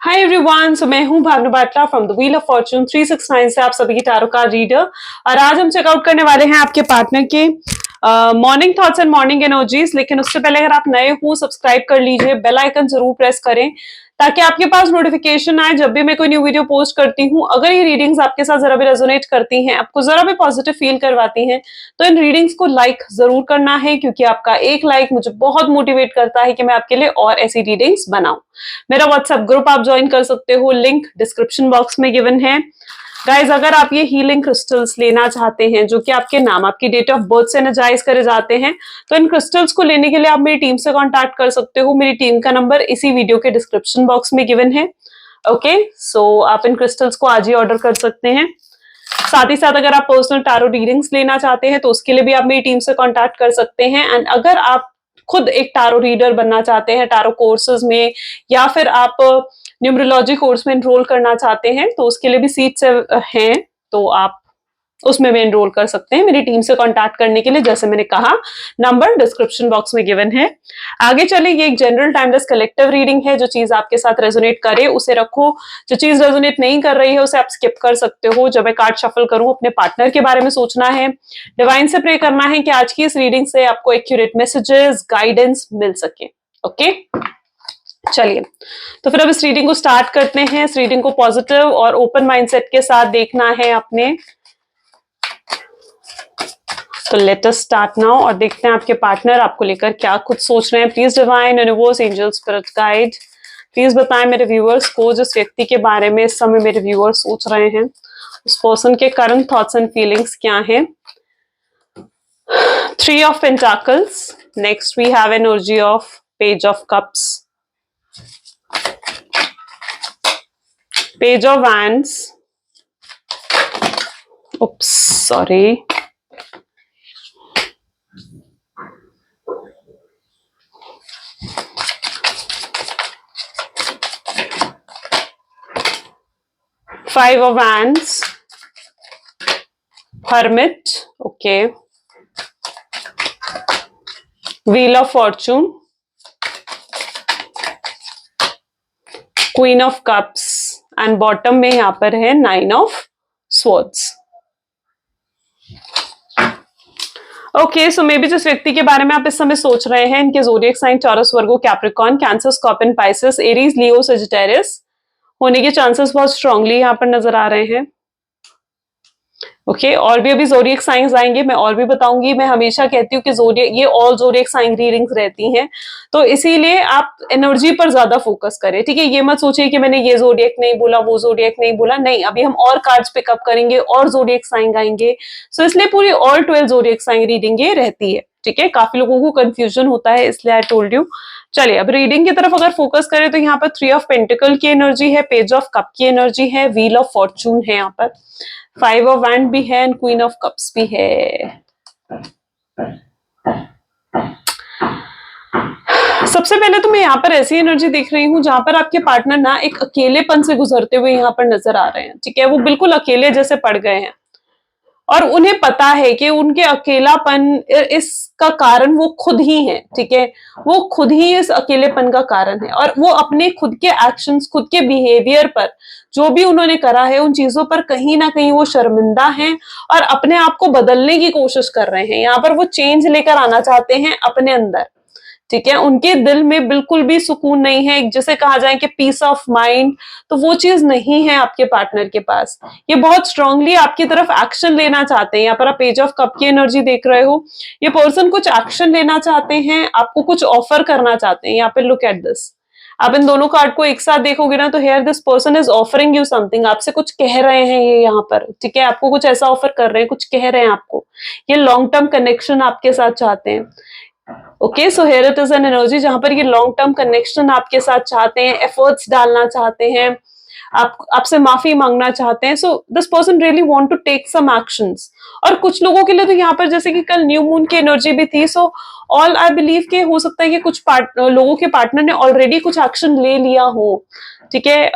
Hi everyone, so मैं हूं Bhavna Batla from the wheel of fortune 369 से आप सभी की टैरो कार्ड रीडर। और आज हम चेकआउट करने वाले हैं आपके पार्टनर के morning thoughts and morning energies. लेकिन उससे पहले अगर आप नए हो, सब्सक्राइब कर लीजिए, बेल आइकन जरूर प्रेस करें ताकि आपके पास नोटिफिकेशन आए जब भी मैं कोई न्यू वीडियो पोस्ट करती हूँ। अगर ये रीडिंग्स आपके साथ जरा भी रेजोनेट करती हैं, आपको जरा भी पॉजिटिव फील करवाती हैं, तो इन रीडिंग्स को लाइक जरूर करना है, क्योंकि आपका एक लाइक मुझे बहुत मोटिवेट करता है कि मैं आपके लिए और ऐसी रीडिंग्स बनाऊं। मेरा व्हाट्सएप ग्रुप आप ज्वाइन कर सकते हो, लिंक डिस्क्रिप्शन बॉक्स में गिवन है। गाइज, अगर आप ये हीलिंग क्रिस्टल्स लेना चाहते हैं जो कि आपके नाम, आपकी डेट ऑफ बर्थ से एनर्जाइज करे जाते हैं, तो इन क्रिस्टल्स को लेने के लिए आप मेरी टीम से कांटेक्ट कर सकते हो। मेरी टीम का नंबर इसी वीडियो के डिस्क्रिप्शन बॉक्स में गिवन है। ओके, सो आप इन क्रिस्टल्स को आज ही ऑर्डर कर सकते हैं। साथ ही साथ अगर आप पर्सनल टैरो रीडिंग्स लेना चाहते हैं तो उसके लिए भी आप मेरी टीम से कांटेक्ट कर सकते हैं। एंड अगर आप खुद एक टैरो रीडर बनना चाहते हैं टैरो कोर्सेज में, या फिर आप न्यूमरोलॉजी कोर्स में एनरोल करना चाहते हैं, तो उसके लिए भी सीट्स हैं, तो आप उसमें भी एनरोल कर सकते हैं। मेरी टीम से कांटेक्ट करने के लिए, जैसे मैंने कहा, नंबर डिस्क्रिप्शन बॉक्स में गिवन है। आगे चले, ये एक जनरल टाइमलेस कलेक्टिव रीडिंग है। जो चीज आपके साथ रेजोनेट करे उसे रखो, जो चीज रेजोनेट नहीं कर रही है उसे आप स्किप कर सकते हो। जब मैं कार्ड शफल करूं, अपने पार्टनर के बारे में सोचना है, डिवाइन से प्रे करना है कि आज की इस रीडिंग से आपको एक्यूरेट मैसेजेस, गाइडेंस मिल सके। ओके, चलिए, तो फिर अब इस रीडिंग को स्टार्ट करते हैं। इस रीडिंग को पॉजिटिव और ओपन माइंडसेट के साथ देखना है आपने। तो लेट अस स्टार्ट नाउ और देखते हैं आपके पार्टनर आपको लेकर क्या कुछ सोच रहे हैं। Please divine, universe, angel, spirit guide, please बताएं मेरे व्यूअर्स को जिस व्यक्ति के बारे में इस समय मेरे व्यूअर्स सोच रहे हैं, उस पर्सन के करंट थॉट्स एंड फीलिंग्स क्या हैं। 3 of Pentacles. Next we have energy of Page of Cups, Page of Wands. Oops, sorry. Five of Wands, Hermit, okay. Wheel of Fortune, Queen of Cups, and bottom में यहां पर है 9 of Swords. Okay, so may be जिस व्यक्ति के बारे में आप इस समय सोच रहे हैं, इनके zodiac sign Taurus, Virgo, Capricorn, Cancer, Scorpion, Pisces, Aries, Leo, Sagittarius होने के चांसेस बहुत स्ट्रांगली यहां पर नजर आ रहे हैं। ओके, और भी अभी ज़ोडिएक साइंस आएंगे, मैं और भी बताऊंगी। मैं हमेशा कहती हूँ कि ज़ोडिएक, ये ऑल ज़ोडिएक साइन रीडिंग्स रहती हैं, तो इसीलिए आप एनर्जी पर ज्यादा फोकस करें। ठीक है, ये मत सोचिए कि मैंने ये ज़ोडिएक नहीं बोला, वो ज़ोडिएक नहीं बोला, नहीं, अभी हम और कार्ड्स पिकअप करेंगे और ज़ोडिएक साइन आएंगे। सो इसलिए पूरी ऑल 12 ज़ोडिएक साइन रीडिंग ये रहती है। ठीक है, काफी लोगों को कंफ्यूजन होता है, इसलिए आई टोल्ड यू। चलिए, अब रीडिंग की तरफ अगर फोकस करें तो यहाँ पर 3 ऑफ पेंटिकल की एनर्जी है, पेज ऑफ कप की एनर्जी है, व्हील ऑफ फॉर्चून है, यहाँ पर 5 ऑफ वैंड भी है एंड क्वीन ऑफ कप्स भी है। सबसे पहले तो मैं यहाँ पर ऐसी एनर्जी देख रही हूँ जहां पर आपके पार्टनर ना एक अकेलेपन से गुजरते हुए यहाँ पर नजर आ रहे हैं। ठीक है, वो बिल्कुल अकेले जैसे पड़ गए हैं और उन्हें पता है कि उनके अकेलापन, इसका कारण वो खुद ही है। ठीक है, वो खुद ही इस अकेलेपन का कारण है और वो अपने खुद के एक्शंस, खुद के बिहेवियर पर, जो भी उन्होंने करा है, उन चीजों पर कहीं ना कहीं वो शर्मिंदा हैं और अपने आप को बदलने की कोशिश कर रहे हैं। यहाँ पर वो चेंज लेकर आना चाहते हैं अपने अंदर। ठीक है, उनके दिल में बिल्कुल भी सुकून नहीं है, जिसे कहा जाए कि पीस ऑफ माइंड, तो वो चीज नहीं है आपके पार्टनर के पास। ये बहुत स्ट्रांगली आपकी तरफ एक्शन लेना चाहते हैं। यहाँ पर आप पेज ऑफ कप की एनर्जी देख रहे हो, ये पर्सन कुछ एक्शन लेना चाहते हैं, आपको कुछ ऑफर करना चाहते हैं। यहाँ पे लुक एट दिस, आप इन दोनों कार्ड को एक साथ देखोगे ना, तो here this person is offering you something, आपसे कुछ कह रहे हैं ये यहाँ पर। ठीक है, आपको कुछ ऐसा ऑफर कर रहे हैं, कुछ कह रहे हैं आपको, ये लॉन्ग टर्म कनेक्शन आपके साथ चाहते हैं। Okay, so here it is an energy जहां पर ये लॉन्ग टर्म कनेक्शन आपके साथ चाहते हैं, एफर्ट्स डालना चाहते हैं, आपसे माफी मांगना चाहते हैं। So this person really want to take some actions. और कुछ लोगों के लिए तो यहाँ पर, जैसे कि कल न्यू मून की एनर्जी भी थी, सो ऑल आई बिलीव के हो सकता है कि कुछ लोगों के पार्टनर ने ऑलरेडी कुछ एक्शन ले लिया हो। ठीक है,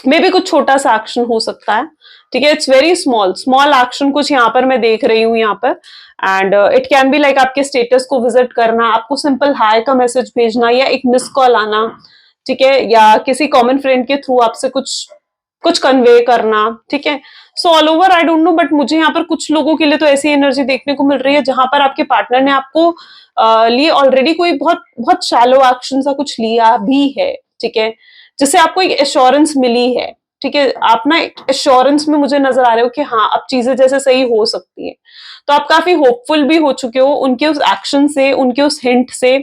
मे बी कुछ छोटा सा एक्शन हो सकता है। ठीक है, इट्स वेरी स्मॉल एक्शन कुछ यहाँ पर मैं देख रही हूँ यहाँ पर। And it can be like आपके स्टेटस को विजिट करना, आपको सिंपल हाय का मैसेज भेजना, या एक मिस कॉल आना। ठीक है, या किसी कॉमन फ्रेंड के थ्रू आपसे कुछ कुछ कन्वे करना, ठीक है। So all over I don't know, but मुझे यहाँ पर कुछ लोगों के लिए तो ऐसी एनर्जी देखने को मिल रही है जहां पर आपके पार्टनर ने आपको लिए ऑलरेडी कोई बहुत बहुत शैलो एक्शन सा कुछ लिया भी है, ठीक है, जिससे आपको एक एश्योरेंस मिली है, ठीक है। आप ना एश्योरेंस में मुझे नजर आ रहे हो कि हाँ अब चीजें जैसे सही हो सकती है, तो आप काफी होपफुल भी हो चुके हो उनके उस एक्शन से, उनके उस हिंट से,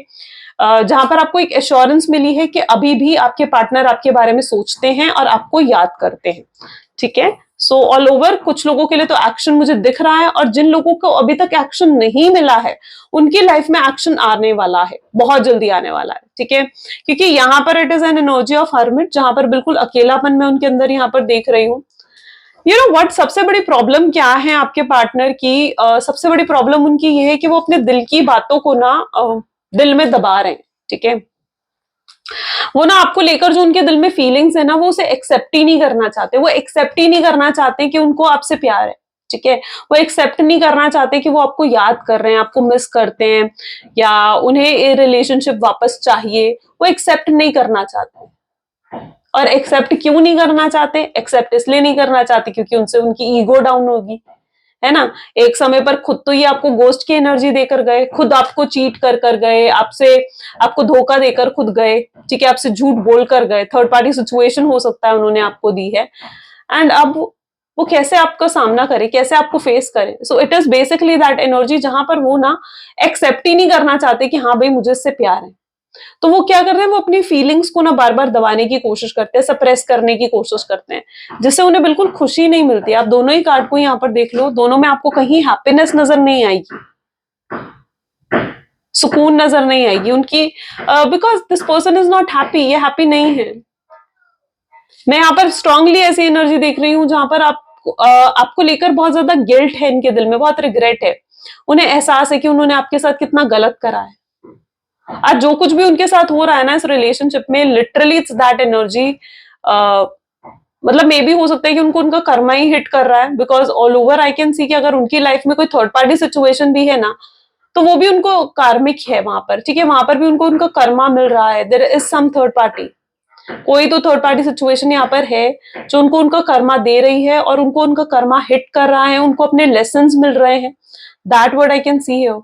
जहां पर आपको एक एश्योरेंस मिली है कि अभी भी आपके पार्टनर आपके बारे में सोचते हैं और आपको याद करते हैं, ठीक है। सो ऑल ओवर कुछ लोगों के लिए तो एक्शन मुझे दिख रहा है, और जिन लोगों को अभी तक एक्शन नहीं मिला है उनकी लाइफ में एक्शन आने वाला है, बहुत जल्दी आने वाला है, ठीक है। क्योंकि यहाँ पर it is an energy of hermit, जहां पर बिल्कुल अकेलापन मैं उनके अंदर यहाँ पर देख रही हूँ। यू नो व्हाट, सबसे बड़ी प्रॉब्लम क्या है आपके पार्टनर की? सबसे बड़ी प्रॉब्लम उनकी ये है कि वो अपने दिल की बातों को ना दिल में दबा रहे हैं, ठीक है। वो ना आपको लेकर जो उनके दिल में फीलिंग्स है ना, वो उसे एक्सेप्ट ही नहीं करना चाहते, वो एक्सेप्ट ही नहीं करना चाहते कि उनको आपसे प्यार है, ठीक है। वो एक्सेप्ट नहीं करना चाहते कि वो आपको याद कर रहे हैं, आपको मिस करते हैं, या उन्हें ये रिलेशनशिप वापस चाहिए, वो एक्सेप्ट नहीं करना चाहते। और एक्सेप्ट क्यों नहीं करना चाहते? एक्सेप्ट इसलिए नहीं करना चाहते क्योंकि उनसे उनकी ईगो डाउन होगी, है ना। एक समय पर खुद तो ये आपको गोस्ट की एनर्जी देकर गए, खुद आपको चीट कर कर गए, आपसे आपको धोखा देकर खुद गए, ठीक है, आपसे झूठ बोल कर गए, थर्ड पार्टी सिचुएशन हो सकता है उन्होंने आपको दी है। एंड अब वो कैसे आपका सामना करे, कैसे आपको फेस करे? So it is basically that energy जहां पर वो ना एक्सेप्ट ही नहीं करना चाहते कि हाँ भाई मुझे इससे प्यार है। तो वो क्या करते हैं, वो अपनी फीलिंग्स को ना बार बार दबाने की कोशिश करते हैं, सप्रेस करने की कोशिश करते हैं, जिससे उन्हें बिल्कुल खुशी नहीं मिलती। आप दोनों ही कार्ड को यहाँ पर देख लो, दोनों में आपको कहीं हैप्पीनेस नजर नहीं आएगी, सुकून नजर नहीं आएगी उनकी, because this person is not happy, ये हैप्पी नहीं है। मैं यहाँ पर स्ट्रांगली ऐसी एनर्जी देख रही हूँ जहां पर आपको लेकर बहुत ज्यादा गिल्ट है इनके दिल में, बहुत रिग्रेट है, उन्हें एहसास है कि उन्होंने आपके साथ कितना गलत करा है। आज जो कुछ भी उनके साथ हो रहा है ना इस रिलेशनशिप में, लिटरली इट्स दैट एनर्जी। मतलब मे बी हो सकता है कि उनको उनका कर्मा ही हिट कर रहा है, because all over I can see कि अगर उनकी लाइफ में कोई थर्ड पार्टी सिचुएशन भी है ना, तो वो भी उनको कार्मिक है वहां पर, ठीक है, वहां पर भी उनको उनका कर्मा मिल रहा है। There is some third party, कोई तो थर्ड पार्टी सिचुएशन यहाँ पर है जो उनको उनका कर्मा दे रही है, और उनको उनका कर्मा हिट कर रहा है, उनको अपने लेसन्स मिल रहे हैं। That word I can see here.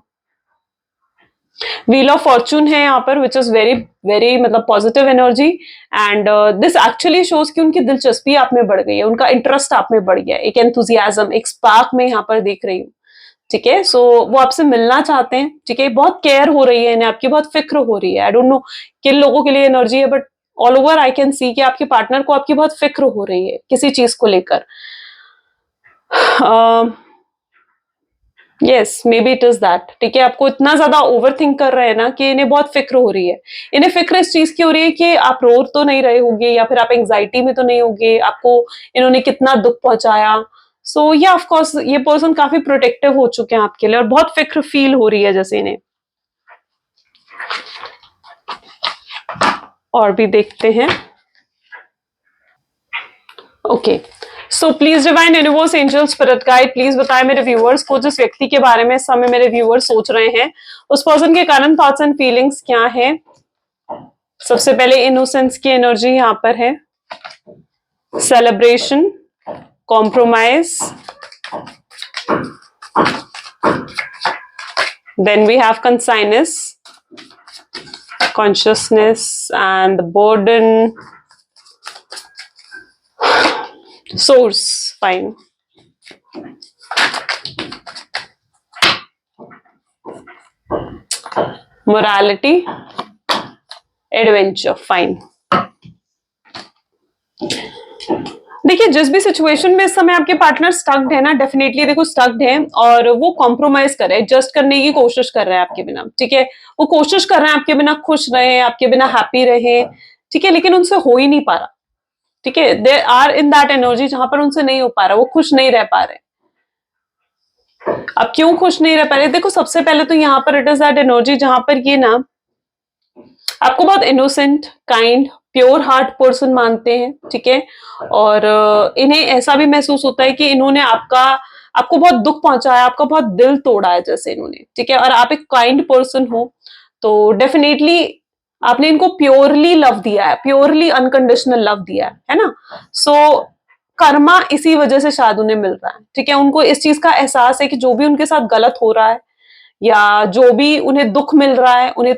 Wheel of Fortune है यहाँ पर, विच इज वेरी वेरी मतलब positive energy, and this actually shows कि उनकी दिलचस्पी आप में बढ़ गई है, उनका इंटरेस्ट आप में बढ़ गया है, एक एंथुजियाज्म, एक स्पार्क में यहाँ पर देख रही हूँ, ठीक है। सो वो आपसे मिलना चाहते हैं, ठीक है, बहुत केयर हो रही है इन्हें, आपकी बहुत फिक्र हो रही है। आई डोंट नो किन लोगों के लिए एनर्जी है, but all over I can see कि आपके पार्टनर को आपकी बहुत फिक्र हो रही है किसी चीज को लेकर। Yes, may be it is that, ठीक है। आपको इतना ज्यादा ओवर थिंक कर रहे हैं ना कि इन्हें बहुत फिक्र हो रही है। इन्हें फिक्र इस चीज की हो रही है कि आप रो तो नहीं रहे होंगे, या फिर आप एंग्जाइटी में तो नहीं होंगे, आपको इन्होंने कितना दुख पहुंचाया। सो या ऑफ कोर्स ये पर्सन काफी प्रोटेक्टिव हो चुके हैं आपके लिए, और बहुत फिक्र फील हो रही है जैसे इन्हें। और भी देखते हैं। Okay, so please divine universe, angel, spirit guide, please बताएं मेरे व्यूअर्स को, जिस व्यक्ति के बारे में इस समय मेरे व्यूअर्स सोच रहे हैं, उस पर्सन के कारण थॉट्स एंड फीलिंग्स क्या है। सबसे पहले इनोसेंस की एनर्जी यहाँ पर है, celebration, compromise, then we have consciousness, consciousness, and the burden, source, fine, morality, adventure, fine। देखिए जिस भी सिचुएशन में इस समय आपके पार्टनर स्टक्ड है ना, डेफिनेटली देखो स्टक्ड है, और वो कॉम्प्रोमाइज कर रहे हैं, एडजस्ट करने की कोशिश कर रहे हैं आपके बिना, ठीक है। वो कोशिश कर रहे हैं आपके बिना खुश रहे, आपके बिना हैप्पी रहे, ठीक है, लेकिन उनसे हो ही नहीं पा रहा, ठीक है। They are in that energy जहां पर उनसे नहीं हो पा रहा, वो खुश नहीं रह पा रहे। अब क्यों खुश नहीं रह पा रहे? देखो सबसे पहले तो यहाँ पर इट इज दैट एनर्जी जहां पर ये ना आपको बहुत innocent, kind, pure heart person मानते हैं, ठीक है। और इन्हें ऐसा भी महसूस होता है कि इन्होंने आपको बहुत दुख पहुंचाया, आपका बहुत दिल तोड़ा है जैसे इन्होंने, ठीक है। और आप एक काइंड पर्सन हो, तो डेफिनेटली आपने इनको प्योरली लव दिया है, प्योरली अनकंडीशनल लव दिया है ना। सो कर्मा इसी वजह से शायद उन्हें मिल रहा है, ठीक है। उनको इस चीज का एहसास है कि जो भी उनके साथ गलत हो रहा है या जो भी उन्हें दुख मिल रहा है, उन्हें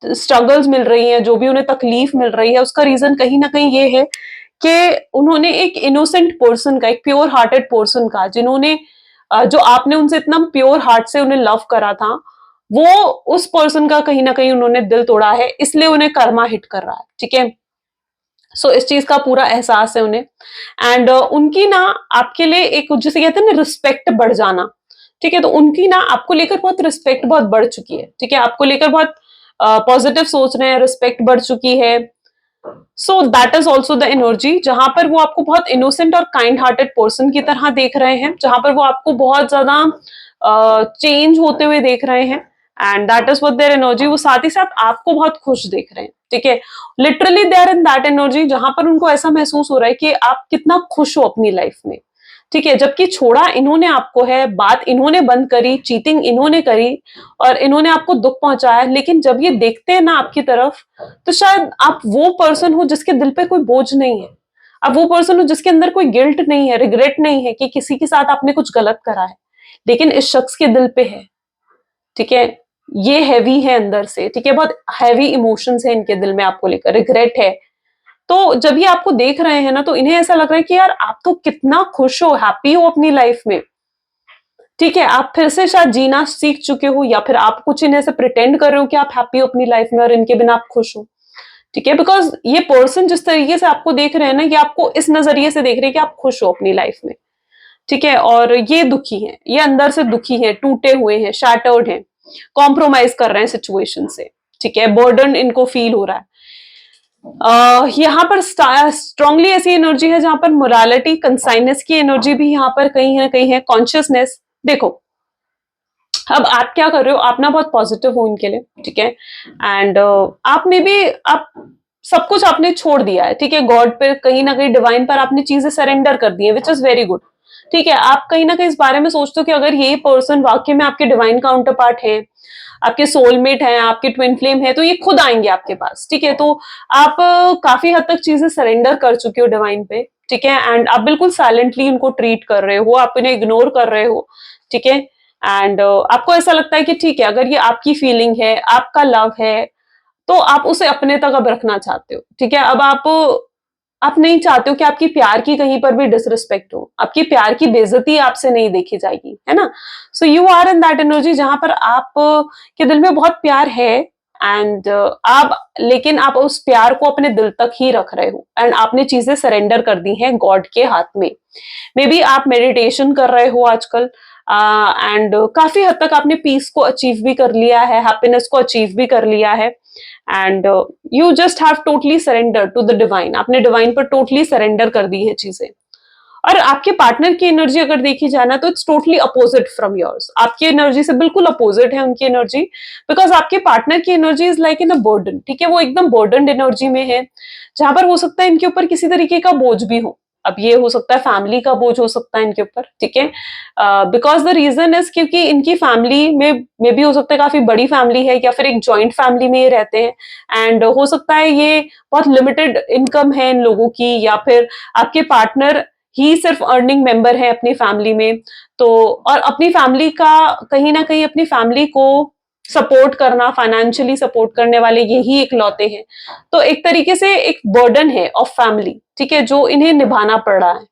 स्ट्रगल्स मिल रही हैं, जो भी उन्हें तकलीफ मिल रही है, उसका रीजन कहीं ना कहीं ये है कि उन्होंने एक इनोसेंट पर्सन का, एक प्योर हार्टेड पर्सन का, जिन्होंने जो आपने उनसे इतना प्योर हार्ट से उन्हें लव करा था, वो उस पर्सन का कहीं ना कहीं उन्होंने दिल तोड़ा है, इसलिए उन्हें कर्मा हिट कर रहा है, ठीक है। सो इस चीज का पूरा एहसास है उन्हें। एंड उनकी ना आपके लिए एक, जिसे कहते हैं ना, रिस्पेक्ट बढ़ जाना, ठीक है। तो उनकी ना आपको लेकर बहुत रिस्पेक्ट बहुत बढ़ चुकी है, ठीक है। आपको लेकर बहुत पॉजिटिव सोच रहे हैं, रिस्पेक्ट बढ़ चुकी है। So that is also the energy जहां पर वो आपको बहुत इनोसेंट और काइंड हार्टेड पर्सन की तरह देख रहे हैं, जहां पर वो आपको बहुत ज्यादा चेंज होते हुए देख रहे हैं। And that is what their energy. वो साथ ही साथ आपको बहुत खुश देख रहे हैं, ठीक है। Literally they are in that energy जहां पर उनको ऐसा महसूस हो रहा है कि आप कितना खुश हो अपनी लाइफ में, ठीक है। जबकि छोड़ा इन्होंने आपको है, बात इन्होंने बंद करी, चीटिंग इन्होंने करी और इन्होंने आपको दुख पहुंचाया, लेकिन जब ये देखते हैं ना आपकी तरफ, तो शायद आप वो पर्सन हो जिसके दिल पे कोई बोझ नहीं है। आप वो पर्सन हो जिसके अंदर कोई गिल्ट नहीं है, रिग्रेट नहीं है कि किसी के साथ आपने कुछ गलत करा है, लेकिन इस शख्स के दिल पे है, ठीक है। ये हैवी है अंदर से, ठीक है। बहुत हैवी इमोशंस है इनके दिल में आपको लेकर, रिग्रेट है। तो जब ये आपको देख रहे हैं ना, तो इन्हें ऐसा लग रहा है कि यार आप तो कितना खुश हो, हैप्पी हो अपनी लाइफ में, ठीक है। आप फिर से शायद जीना सीख चुके हो, या फिर आप कुछ इन्हें से प्रिटेंड कर रहे हो कि आप हैप्पी हो अपनी लाइफ में और इनके बिना आप खुश हो, ठीक है। बिकॉज ये पर्सन जिस तरीके से आपको देख रहे हैं ना, ये आपको इस नजरिए से देख रहे हैं कि आप खुश हो अपनी लाइफ में, ठीक है। और ये दुखी हैं, ये अंदर से दुखी हैं, टूटे हुए हैं, शैटर्ड हैं, कॉम्प्रोमाइज कर रहे हैं सिचुएशन से, ठीक है। बर्डन इनको फील हो रहा है। यहाँ पर स्ट्रांगली ऐसी एनर्जी है जहां पर मोरालिटी, कंसाइनेस की एनर्जी भी यहाँ पर कहीं ना कहीं है, कॉन्शियसनेस। देखो, अब आप क्या कर रहे हो, आप ना बहुत पॉजिटिव हो इनके लिए, ठीक है। एंड आप में भी आप सब कुछ आपने छोड़ दिया है, ठीक है। गॉड पे, कहीं ना कहीं डिवाइन पर आपने चीजें सरेंडर कर दी है, विच इज वेरी गुड, ठीक है। आप कहीं ना कहीं इस बारे में सोचते हो कि अगर ये पर्सन वाकई में आपके डिवाइन काउंटर पार्ट है, आपके सोलमेट हैं, आपके ट्विन फ्लेम है, तो ये खुद आएंगे आपके पास, ठीक है। तो आप काफी हद तक चीजें सरेंडर कर चुके हो डिवाइन पे, ठीक है। एंड आप बिल्कुल साइलेंटली उनको ट्रीट कर रहे हो, आप इन्हें इग्नोर कर रहे हो, ठीक है। एंड आपको ऐसा लगता है कि ठीक है, अगर ये आपकी फीलिंग है, आपका लव है, तो आप उसे अपने तक अब रखना चाहते हो, ठीक है। अब आप नहीं चाहते हो कि आपकी प्यार की कहीं पर भी डिसरिस्पेक्ट हो, आपकी प्यार की बेइज्जती आपसे नहीं देखी जाएगी, है ना। So you are in that energy जहां पर आप के दिल में बहुत प्यार है। एंड आप, लेकिन आप उस प्यार को अपने दिल तक ही रख रहे हो, एंड आपने चीजें सरेंडर कर दी हैं गॉड के हाथ में। मे बी आप मेडिटेशन कर रहे हो आजकल, एंड काफी हद तक आपने पीस को अचीव भी कर लिया है, हैप्पीनेस को अचीव भी कर लिया है। And you just have totally surrender to the divine, आपने डिवाइन पर टोटली सरेंडर कर दी है चीजें। और आपके पार्टनर की एनर्जी अगर देखी जाए ना, तो it's totally opposite from yours, आपकी एनर्जी से बिल्कुल अपोजिट है उनकी एनर्जी। बिकॉज आपके पार्टनर की energy is like in a burden, ठीक है। वो एकदम बर्डन एनर्जी में है, जहां पर हो सकता है इनके ऊपर किसी तरीके का बोझ भी हो। अब ये हो सकता है फैमिली का बोझ हो सकता है इनके ऊपर, ठीक है। बिकॉज द रीजन इज क्योंकि इनकी फैमिली में भी हो सकता है काफी बड़ी फैमिली है, या फिर एक जॉइंट फैमिली में ये रहते हैं। एंड हो सकता है ये बहुत लिमिटेड इनकम है इन लोगों की, या फिर आपके पार्टनर ही सिर्फ अर्निंग मेंबर है अपनी फैमिली में। तो और अपनी फैमिली का, कहीं ना कहीं अपनी फैमिली को सपोर्ट करना, फाइनेंशियली सपोर्ट करने वाले यही इकलौते हैं। तो एक तरीके से एक बर्डन है ऑफ फैमिली, ठीक है, जो इन्हें निभाना पड़ रहा है।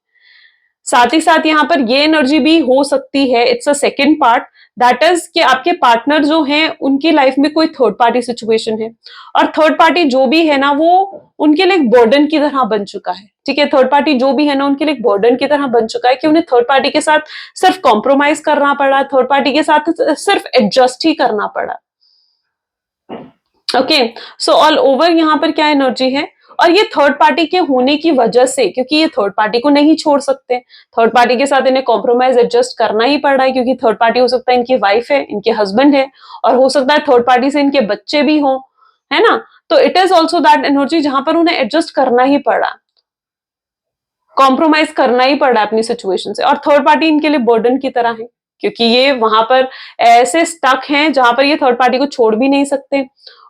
साथ ही साथ यहाँ पर ये एनर्जी भी हो सकती है, it's a second part, that is कि आपके पार्टनर जो हैं उनकी लाइफ में कोई थर्ड पार्टी सिचुएशन है, और थर्ड पार्टी जो भी है ना, वो उनके लिए एक बर्डन की तरह बन चुका है, ठीक है। थर्ड पार्टी जो भी है ना, उनके लिए एक बर्डन की तरह बन चुका है कि उन्हें थर्ड पार्टी के साथ सिर्फ कॉम्प्रोमाइज करना पड़ा, थर्ड पार्टी के साथ सिर्फ एडजस्ट ही करना पड़ा। ओके, सो ऑल ओवर यहाँ पर क्या एनर्जी है, और ये थर्ड पार्टी के होने की वजह से, क्योंकि ये थर्ड पार्टी को नहीं छोड़ सकते, थर्ड पार्टी के साथ इन्हें कॉम्प्रोमाइज एडजस्ट करना ही पड़ रहा है, क्योंकि थर्ड पार्टी हो सकता है इनकी वाइफ है, इनके हस्बैंड है, और हो सकता है थर्ड पार्टी से इनके बच्चे भी हों, है ना। तो it is also that energy जहां पर उन्हें एडजस्ट करना ही पड़ा, कॉम्प्रोमाइज करना ही पड़ा अपनी सिचुएशन से, और थर्ड पार्टी इनके लिए बर्डन की तरह है, क्योंकि ये वहां पर ऐसे स्टक हैं जहां पर ये थर्ड पार्टी को छोड़ भी नहीं सकते,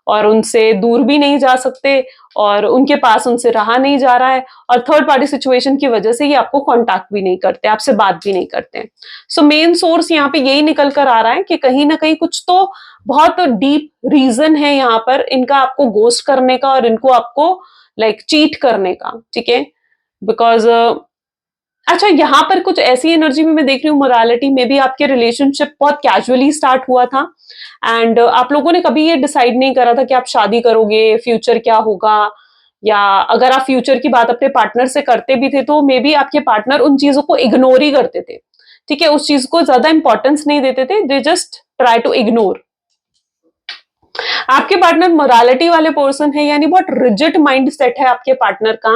और उनसे दूर भी नहीं जा सकते और उनके पास उनसे रहा नहीं जा रहा है और थर्ड पार्टी सिचुएशन की वजह से ये आपको कांटेक्ट भी नहीं करते, आपसे बात भी नहीं करते हैं। सो मेन सोर्स यहाँ पे यही निकल कर आ रहा है कि कहीं ना कहीं कुछ तो बहुत डीप रीजन है यहाँ पर इनका आपको गोस्ट करने का और इनको आपको लाइक चीट करने का, ठीक है। बिकॉज अच्छा, यहाँ पर कुछ ऐसी एनर्जी में मैं देख रही हूँ मोरालिटी में भी आपके रिलेशनशिप बहुत कैजुअली स्टार्ट हुआ था एंड आप लोगों ने कभी ये डिसाइड नहीं करा था कि आप शादी करोगे, फ्यूचर क्या होगा, या अगर आप फ्यूचर की बात अपने पार्टनर से करते भी थे तो मे बी आपके पार्टनर उन चीजों को इग्नोर ही करते थे, ठीक है, उस चीज को ज्यादा इंपॉर्टेंस नहीं देते थे, they just try to ignore. आपके पार्टनर मोरालिटी वाले पर्सन है, यानी बहुत रिजिड माइंड सेट है आपके पार्टनर का।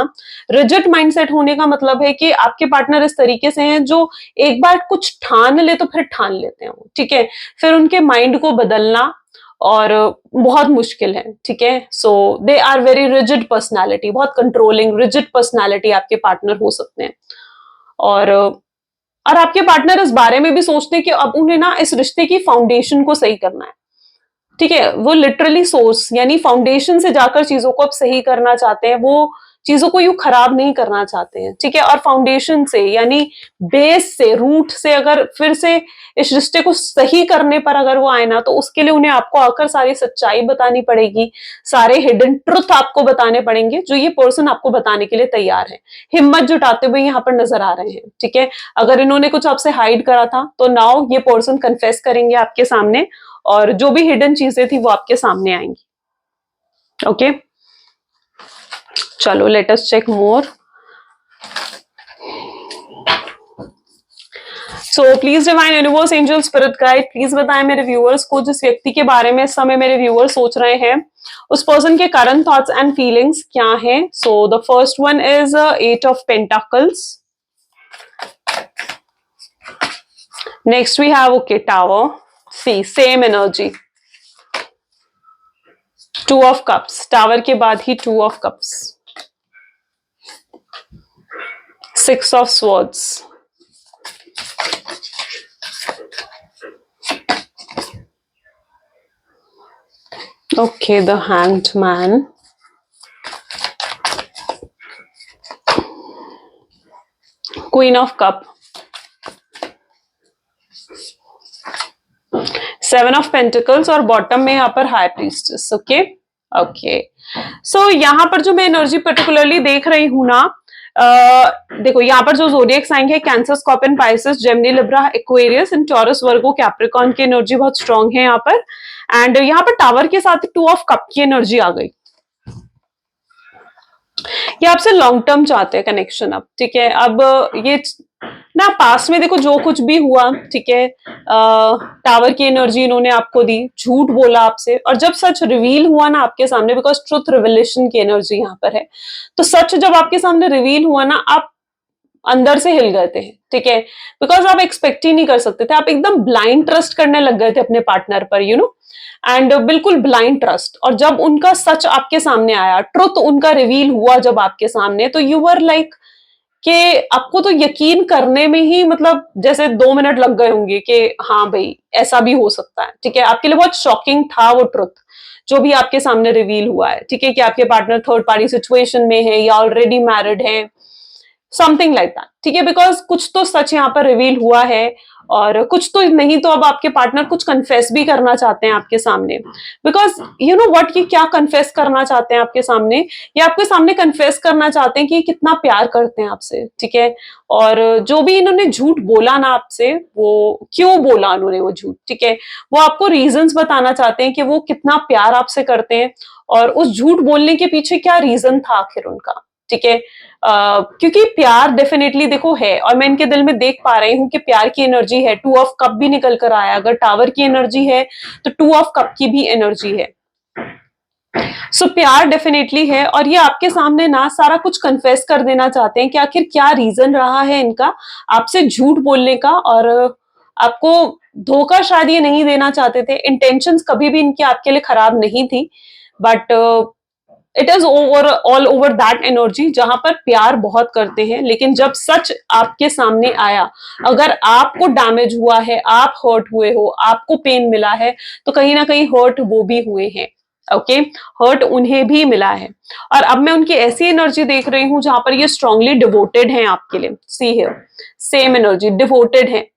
रिजिड माइंड सेट होने का मतलब है कि आपके पार्टनर इस तरीके से हैं जो एक बार कुछ ठान ले तो फिर ठान लेते हैं, ठीक है, फिर उनके माइंड को बदलना और बहुत मुश्किल है, ठीक है। So they are very rigid personality, बहुत कंट्रोलिंग रिजिड पर्सनैलिटी आपके पार्टनर हो सकते हैं। और आपके पार्टनर इस बारे में भी सोचते हैं कि अब उन्हें ना इस रिश्ते की फाउंडेशन को सही करना है, ठीक है, वो लिटरली सोर्स यानी फाउंडेशन से जाकर चीजों को अब सही करना चाहते हैं, वो चीजों को यूं खराब नहीं करना चाहते हैं, ठीक है। और फाउंडेशन से यानी बेस से, रूट से अगर फिर से इस रिश्ते को सही करने पर अगर वो आए ना, तो उसके लिए उन्हें आपको आकर सारी सच्चाई बतानी पड़ेगी, सारे हिडन ट्रुथ आपको बताने पड़ेंगे जो ये पर्सन आपको बताने के लिए तैयार है, हिम्मत जुटाते हुए यहाँ पर नजर आ रहे हैं, ठीक है। अगर इन्होंने कुछ आपसे हाइड करा था तो नाउ ये पर्सन कन्फेस करेंगे आपके सामने और जो भी हिडन चीजें थी वो आपके सामने आएंगी। ओके, चलो let us check more. So please divine universe angel spirit guide, please बताएं मेरे व्यूअर्स को जिस व्यक्ति के बारे में इस समय मेरे व्यूअर्स सोच रहे हैं उस पर्सन के करंट थॉट्स एंड फीलिंग्स क्या हैं। So the first one is 8 of pentacles, next we have okay tower, see same energy, 2 of cups, tower के बाद ही 2 of cups, 6 of swords, okay, the hanged man, queen of cup, 7 of pentacles और bottom में यहाँ पर high priestess. Okay okay, so यहाँ पर जो मैं एनर्जी पर्टिकुलरली देख रही हूँ ना, देखो यहाँ पर जो ज़ोडिएक साइन है cancer, Scorpion, Pisces, Gemini, Libra, Aquarius and taurus, Virgo, Capricorn की एनर्जी बहुत स्ट्रांग है यहाँ पर। एंड यहाँ पर टावर के साथ 2 ऑफ कप की एनर्जी आ गई। ये आपसे लॉन्ग टर्म चाहते हैं कनेक्शन अब, ठीक है। अब ये ना पास्ट में देखो जो कुछ भी हुआ, ठीक है, टावर की एनर्जी इन्होंने आपको दी, झूठ बोला आपसे, और जब सच रिवील हुआ ना आपके सामने, बिकॉज ट्रुथ रिविलेशन की एनर्जी यहाँ पर है, तो सच जब आपके सामने रिवील हुआ ना, आप अंदर से हिल गए थे, ठीक है, बिकॉज आप एक्सपेक्ट ही नहीं कर सकते थे, आप एकदम ब्लाइंड ट्रस्ट करने लग गए थे अपने पार्टनर पर, यू नो, एंड बिल्कुल ब्लाइंड ट्रस्ट। और जब उनका सच आपके सामने आया, ट्रुथ उनका रिवील हुआ जब आपके सामने, तो यू वर लाइक कि आपको तो यकीन करने में ही मतलब जैसे 2 मिनट लग गए होंगे कि हाँ भाई ऐसा भी हो सकता है, ठीक है। आपके लिए बहुत शॉकिंग था वो ट्रुथ जो भी आपके सामने रिवील हुआ है, ठीक है, कि आपके पार्टनर थर्ड पार्टी सिचुएशन में है या ऑलरेडी मैरिड है, समथिंग लाइक दैट, ठीक है, बिकॉज कुछ तो सच यहाँ पर रिवील हुआ है और कुछ तो नहीं, तो अब आपके पार्टनर कुछ कन्फेस भी करना चाहते हैं आपके सामने, बिकॉज यू नो व्हाट, ये क्या कन्फेस करना चाहते हैं आपके सामने, ये आपके सामने कन्फेस करना चाहते हैं कि कितना प्यार करते हैं आपसे, ठीक है। और जो भी इन्होंने झूठ बोला ना आपसे, वो क्यों बोला उन्होंने वो झूठ, ठीक है, वो आपको रीजंस बताना चाहते हैं कि वो कितना प्यार आपसे करते हैं और उस झूठ बोलने के पीछे क्या रीजन था आखिर उनका, ठीक है। क्योंकि प्यार डेफिनेटली देखो है, और मैं इनके दिल में देख पा रही हूँ कि प्यार की एनर्जी है, 2 ऑफ कप भी निकल कर आया, अगर टावर की एनर्जी है तो 2 ऑफ कप की भी एनर्जी है। सो प्यार डेफिनेटली है और ये आपके सामने ना सारा कुछ कन्फेस कर देना चाहते हैं कि आखिर क्या रीजन रहा है इनका आपसे झूठ बोलने का, और आपको धोखा शायद ये नहीं देना चाहते थे, इंटेंशंस कभी भी इनकी आपके लिए खराब नहीं थी, but it is over all over that energy जहां पर प्यार बहुत करते हैं, लेकिन जब सच आपके सामने आया, अगर आपको डैमेज हुआ है, आप हर्ट हुए हो, आपको पेन मिला है, तो कहीं ना कहीं हर्ट वो भी हुए हैं, ओके, हर्ट उन्हें भी मिला है, और अब मैं उनकी ऐसी एनर्जी देख रही हूं जहां पर ये स्ट्रांगली डिवोटेड हैं आपके लिए। See here, same energy, devoted है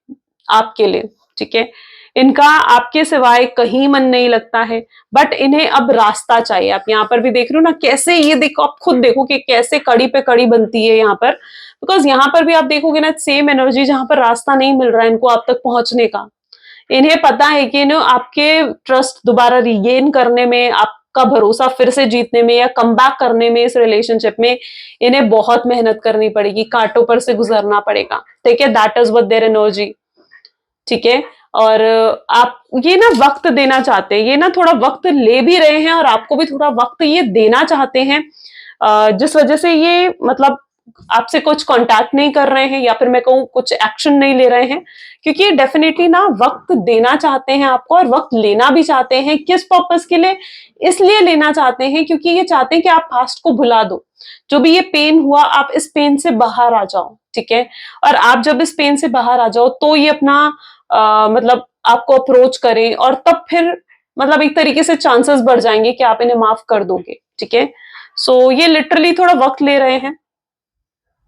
आपके लिए, ठीक है। इनका आपके सिवाय कहीं मन नहीं लगता है, बट इन्हें अब रास्ता चाहिए। आप यहाँ पर भी देख रहे हो ना कैसे, ये देखो, आप खुद देखो कि कैसे कड़ी पे कड़ी बनती है यहाँ पर, बिकॉज यहाँ पर भी आप देखोगे ना सेम एनर्जी, जहां पर रास्ता नहीं मिल रहा है इनको आप तक पहुंचने का। इन्हें पता है कि ना आपके ट्रस्ट दोबारा रिगेन करने में, आपका भरोसा फिर से जीतने में या कम बैक करने में इस रिलेशनशिप में इन्हें बहुत मेहनत करनी पड़ेगी, कांटों पर से गुजरना पड़ेगा, ठीक है। That is what their energy, ठीक है। और आप ये ना वक्त देना चाहते हैं, ये ना थोड़ा वक्त ले भी रहे हैं और आपको भी थोड़ा वक्त ये देना चाहते हैं, जिस वजह से ये मतलब आपसे कुछ कांटेक्ट नहीं कर रहे हैं, या फिर मैं कहूँ कुछ एक्शन नहीं ले रहे हैं, क्योंकि ये डेफिनेटली ना वक्त देना चाहते हैं आपको, और वक्त लेना भी चाहते हैं। किस पर्पस के लिए? इसलिए लेना चाहते हैं क्योंकि ये चाहते हैं कि आप पास्ट को भुला दो, जो भी ये पेन हुआ आप इस पेन से बाहर आ जाओ, ठीक है। और आप जब इस पेन से बाहर आ जाओ तो ये अपना मतलब आपको अप्रोच करें, और तब फिर मतलब एक तरीके से चांसेस बढ़ जाएंगे कि आप इन्हें माफ कर दोगे, ठीक है। सो ये लिटरली थोड़ा वक्त ले रहे हैं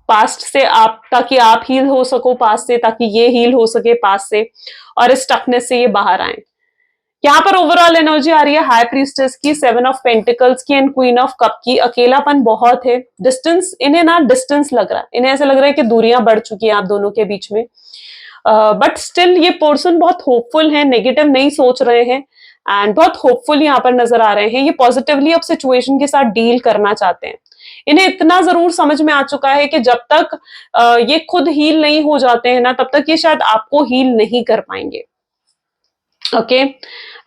पास्ट से, आप ताकि आप हील हो सको पास्ट से, ताकि ये हील हो सके पास्ट से, और इस टफनेस से ये बाहर आए। यहाँ पर ओवरऑल एनर्जी आ रही है हाई प्रीस्टेस की, 7 ऑफ पेंटिकल्स की एंड क्वीन ऑफ कप की। अकेलापन बहुत है, डिस्टेंस, इन्हें ना डिस्टेंस लग रहा है, इन्हें ऐसा लग रहा है कि दूरियां बढ़ चुकी हैं आप दोनों के बीच में, बट स्टिल ये पर्सन बहुत होपफुल है, नेगेटिव नहीं सोच रहे हैं, एंड बहुत होपफुल यहाँ पर नजर आ रहे हैं। ये पॉजिटिवली अब सिचुएशन के साथ डील करना चाहते हैं। इन्हें इतना जरूर समझ में आ चुका है कि जब तक ये खुद हील नहीं हो जाते हैं ना, तब तक ये शायद आपको हील नहीं कर पाएंगे, okay.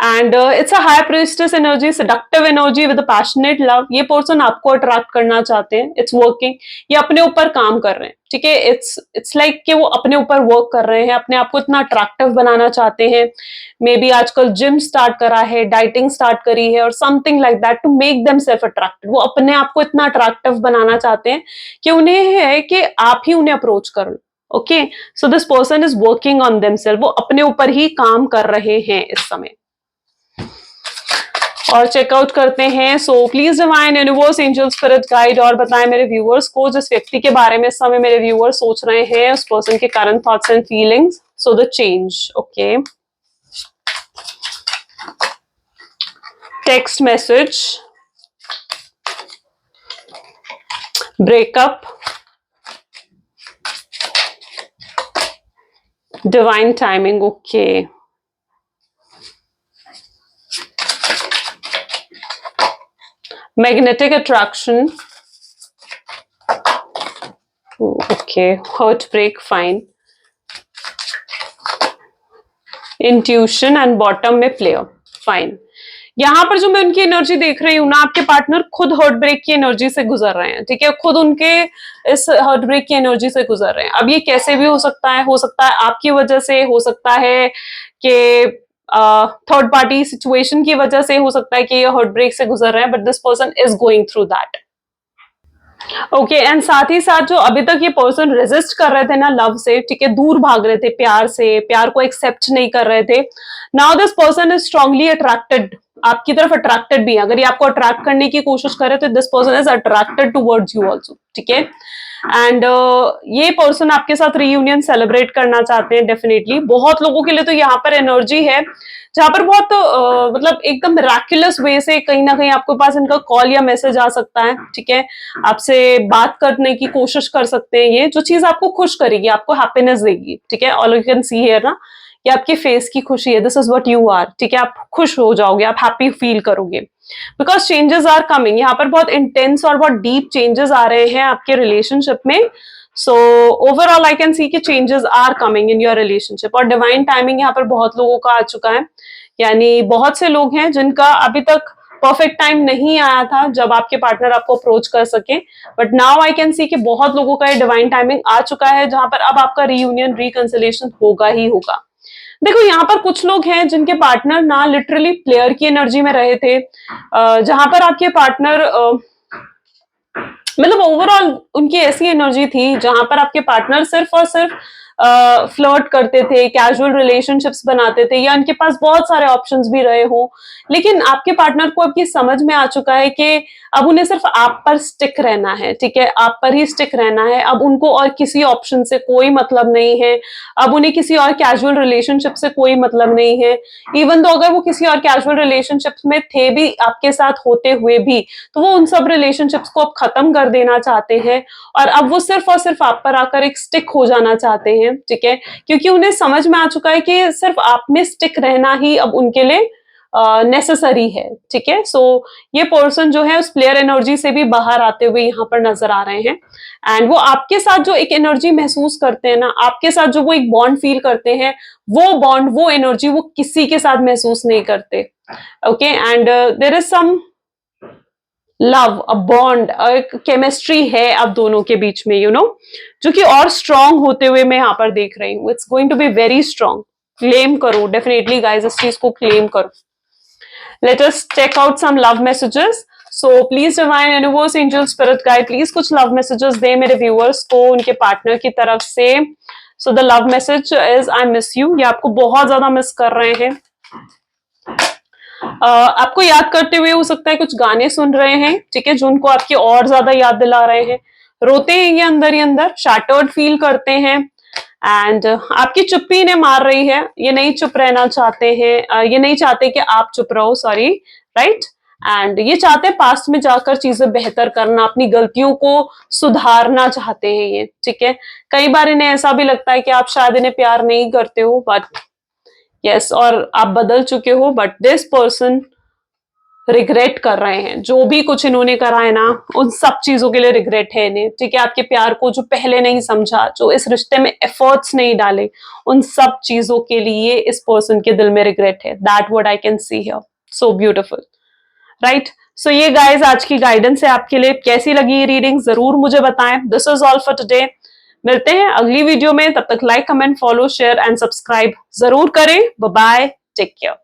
And it's a high priestess energy, seductive energy with passionate love. ये पर्सन आपको अट्रैक्ट करना चाहते हैं, इट्स वर्किंग, ये अपने ऊपर काम कर रहे हैं, ठीक है। इट्स लाइक कि वो अपने ऊपर वर्क कर रहे हैं, अपने आप को इतना अट्रैक्टिव बनाना चाहते हैं। मे बी आजकल जिम स्टार्ट करा है, डाइटिंग स्टार्ट करी है, और something like that to make them self attractive. वो अपने आप को इतना अट्रैक्टिव बनाना चाहते हैं कि उन्हें है कि आप ही उन्हें अप्रोच कर लो, okay. So this person is working on themselves, वो अपने ऊपर ही काम कर रहे हैं इस समय। और चेकआउट करते हैं। सो please divine, universe, angel, spirit guide, और बताएं मेरे व्यूअर्स को जिस व्यक्ति के बारे में इस समय मेरे व्यूअर्स सोच रहे हैं, उस पर्सन के current thoughts and feelings. So the change, okay. Text message, breakup, divine timing, okay. Magnetic attraction, okay. Heartbreak, fine. Intuition and bottom में प्लेयर, फाइन। यहां पर जो मैं उनकी एनर्जी देख रही हूँ ना, आपके पार्टनर खुद हार्ट ब्रेक की एनर्जी से गुजर रहे हैं, ठीक है। खुद उनके इस हार्ट ब्रेक की एनर्जी से गुजर रहे हैं। अब ये कैसे भी हो सकता है आपकी वजह से, हो सकता है कि थर्ड पार्टी सिचुएशन की वजह से, हो सकता है कि ये हार्ट ब्रेक से गुजर रहे हैं, but this person is going through that, okay. And साथ ही साथ जो अभी तक ये पर्सन रेजिस्ट कर रहे थे ना लव से, ठीक है, दूर भाग रहे थे प्यार से, प्यार को एक्सेप्ट नहीं कर रहे थे, now this person is strongly attracted, आपकी तरफ अट्रैक्टेड भी है। अगर ये आपको अट्रैक्ट करने की कोशिश करे तो this person is attracted towards you also, ठीक है। एंड ये पर्सन आपके साथ रीयूनियन सेलिब्रेट करना चाहते हैं डेफिनेटली। बहुत लोगों के लिए तो यहाँ पर एनर्जी है जहां पर बहुत मतलब एकदम मिराक्युलस वे से कहीं ना कहीं आपके पास इनका कॉल या मैसेज आ सकता है, ठीक है। आपसे बात करने की कोशिश कर सकते हैं, ये जो चीज आपको खुश करेगी, आपको हैप्पीनेस देगी, ठीक है। All you can see here ना, ये आपके फेस की खुशी है, this is what you are, ठीक है। आप खुश हो जाओगे, आप हैप्पी फील करोगे, बिकॉज चेंजेस आर कमिंग। यहाँ पर बहुत इंटेंस और बहुत डीप चेंजेस आ रहे हैं आपके रिलेशनशिप में। So overall I can see कि changes are coming in your relationship. और डिवाइन टाइमिंग यहाँ पर बहुत लोगों का आ चुका है, यानी बहुत से लोग हैं जिनका अभी तक परफेक्ट टाइम नहीं आया था जब आपके पार्टनर आपको अप्रोच कर सके, but now I can see कि बहुत लोगों का ये डिवाइन टाइमिंग आ चुका है जहां पर अब आपका रीयूनियन, रिकंसिलिएशन होगा ही होगा। देखो यहाँ पर कुछ लोग हैं जिनके पार्टनर ना लिटरली प्लेयर की एनर्जी में रहे थे, जहां पर आपके पार्टनर मतलब ओवरऑल उनकी ऐसी एनर्जी थी जहां पर आपके पार्टनर सिर्फ और सिर्फ फ्लर्ट करते थे, कैजुअल रिलेशनशिप्स बनाते थे, या उनके पास बहुत सारे ऑप्शंस भी रहे हों, लेकिन आपके पार्टनर को अब ये समझ में आ चुका है कि अब उन्हें सिर्फ आप पर स्टिक रहना है, ठीक है, आप पर ही स्टिक रहना है। अब उनको और किसी ऑप्शन से कोई मतलब नहीं है, अब उन्हें किसी और कैजुअल रिलेशनशिप से कोई मतलब नहीं है। इवन तो अगर वो किसी और कैजुअल रिलेशनशिप में थे भी आपके साथ होते हुए भी, तो वो उन सब रिलेशनशिप्स को अब खत्म कर देना चाहते हैं, और अब वो सिर्फ और सिर्फ आप पर आकर एक स्टिक हो जाना चाहते हैं, ठीक है, क्योंकि उन्हें समझ में आ चुका है कि सिर्फ आप में स्टिक रहना ही अब उनके लिए नेसेसरी है, ठीक है। सो ये पर्सन जो है उस प्लेयर एनर्जी से भी बाहर आते हुए यहाँ पर नजर आ रहे हैं, एंड वो आपके साथ जो एक एनर्जी महसूस करते हैं ना, आपके साथ जो वो एक बॉन्ड फील करते हैं, वो बॉन्ड, वो एनर्जी वो किसी के साथ महसूस नहीं करते। Okay, and there is some love, a bond, एक केमिस्ट्री है आप दोनों के बीच में, यू नो, जो कि और स्ट्रांग होते हुए मैं यहाँ पर देख रही हूँ। It's going to be very strong. Claim करो डेफिनेटली गाइस, इस चीज को क्लेम करो। Let us check out some love messages. So please divine universe angel spirit guide, please कुछ love messages दे मेरे viewers को उनके partner की तरफ से। So the love message is I miss you. ये आपको बहुत ज्यादा मिस कर रहे हैं। आपको याद करते हुए हो सकता है कुछ गाने सुन रहे हैं, ठीक है, जो उनको आपकी और ज्यादा याद दिला रहे हैं। रोते हैं ये अंदर ही अंदर, शैटर्ड फील करते हैं, एंड आपकी चुप्पी इन्हें मार रही है। ये नहीं चुप रहना चाहते हैं, ये नहीं चाहते कि आप चुप रहो, सॉरी, राइट। एंड ये चाहते हैं पास्ट में जाकर चीजें बेहतर करना, अपनी गलतियों को सुधारना चाहते हैं ये, ठीक है। कई बार इन्हें ऐसा भी लगता है कि आप शायद इन्हें प्यार नहीं करते हो, बट यस, और आप बदल चुके हो, बट दिस पर्सन रिग्रेट कर रहे हैं। जो भी कुछ इन्होंने करा है ना, उन सब चीजों के लिए रिग्रेट है इन्हें, ठीक है। आपके प्यार को जो पहले नहीं समझा, जो इस रिश्ते में एफर्ट्स नहीं डाले, उन सब चीजों के लिए इस पर्सन के दिल में रिग्रेट है। That what I can see here. So beautiful, right. So ये गाइज आज की गाइडेंस है आपके लिए। कैसी लगी ये रीडिंग जरूर मुझे बताएं। This is all for today. मिलते हैं अगली वीडियो में, तब तक like, comment, follow, share and subscribe जरूर करें। Bye bye, take care.